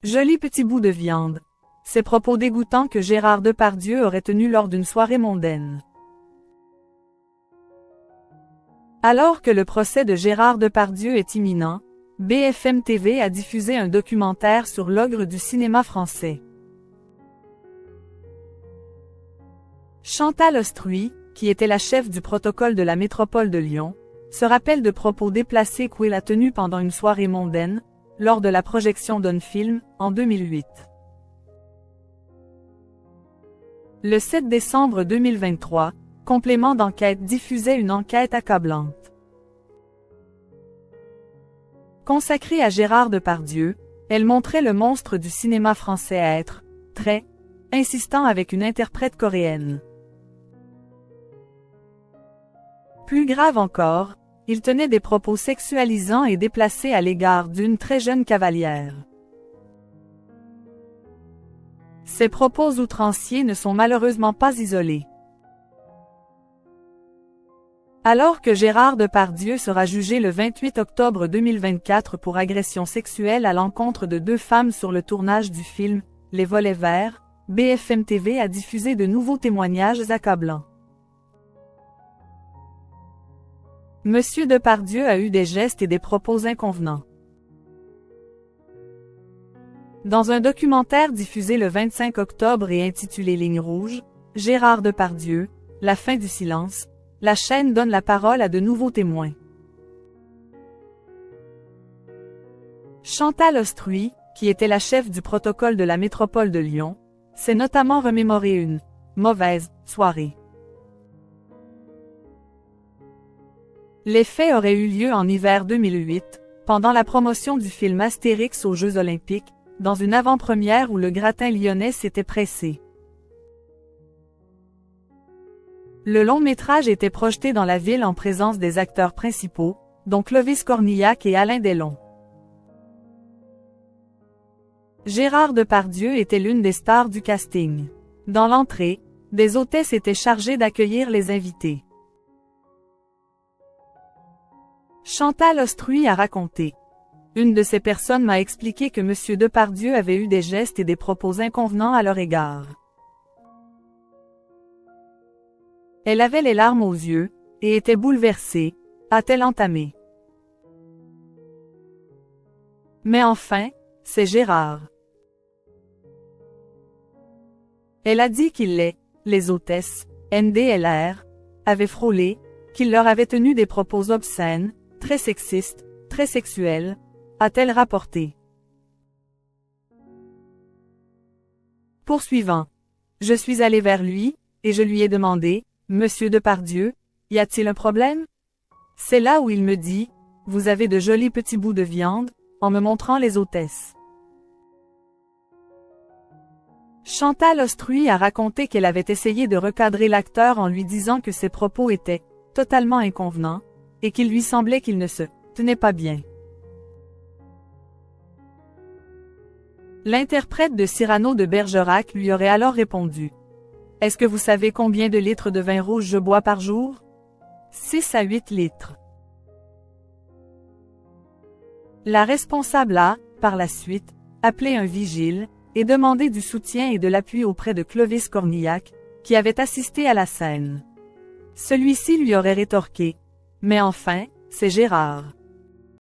Joli petit bout de viande. Ces propos dégoûtants que Gérard Depardieu aurait tenus lors d'une soirée mondaine. Alors que le procès de Gérard Depardieu est imminent, BFM TV a diffusé un documentaire sur l'ogre du cinéma français. Chantal Ostrouy, qui était la chef du protocole de la métropole de Lyon, se rappelle de propos déplacés qu'il a tenus pendant une soirée mondaine, lors de la projection d'un film, en 2008. Le 7 décembre 2023, Complément d'enquête diffusait une enquête accablante. Consacrée à Gérard Depardieu, elle montrait le monstre du cinéma français être, très, insistant avec une interprète coréenne. Plus grave encore, il tenait des propos sexualisants et déplacés à l'égard d'une très jeune cavalière. Ces propos outranciers ne sont malheureusement pas isolés. Alors que Gérard Depardieu sera jugé le 28 octobre 2024 pour agression sexuelle à l'encontre de 2 femmes sur le tournage du film « Les volets verts », BFM TV a diffusé de nouveaux témoignages accablants. Monsieur Depardieu a eu des gestes et des propos inconvenants. Dans un documentaire diffusé le 25 octobre et intitulé Ligne rouge, Gérard Depardieu, la fin du silence, la chaîne donne la parole à de nouveaux témoins. Chantal Ostrouy, qui était la chef du protocole de la métropole de Lyon, s'est notamment remémoré une « mauvaise » soirée. Les faits auraient eu lieu en hiver 2008, pendant la promotion du film Astérix aux Jeux Olympiques, dans une avant-première où le gratin lyonnais s'était pressé. Le long-métrage était projeté dans la ville en présence des acteurs principaux, dont Clovis Cornillac et Alain Delon. Gérard Depardieu était l'une des stars du casting. Dans l'entrée, des hôtesses étaient chargées d'accueillir les invités. Chantal Ostrouy a raconté. Une de ces personnes m'a expliqué que Monsieur Depardieu avait eu des gestes et des propos inconvenants à leur égard. Elle avait les larmes aux yeux, et était bouleversée, a-t-elle entamé. Mais enfin, c'est Gérard. Elle a dit qu'il les hôtesses, NDLR, avaient frôlé, qu'il leur avait tenu des propos obscènes, très sexistes, très sexuels, a-t-elle rapporté. Poursuivant. Je suis allé vers lui, et je lui ai demandé, Monsieur Depardieu, y a-t-il un problème? C'est là où il me dit, vous avez de jolis petits bouts de viande, en me montrant les hôtesses. Chantal Ostrouy a raconté qu'elle avait essayé de recadrer l'acteur en lui disant que ses propos étaient totalement inconvenants, et qu'il lui semblait qu'il ne se tenait pas bien. L'interprète de Cyrano de Bergerac lui aurait alors répondu. Est-ce que vous savez combien de litres de vin rouge je bois par jour? 6 à 8 litres. La responsable a, par la suite, appelé un vigile, et demandé du soutien et de l'appui auprès de Clovis Cornillac, qui avait assisté à la scène. Celui-ci lui aurait rétorqué. Mais enfin, c'est Gérard.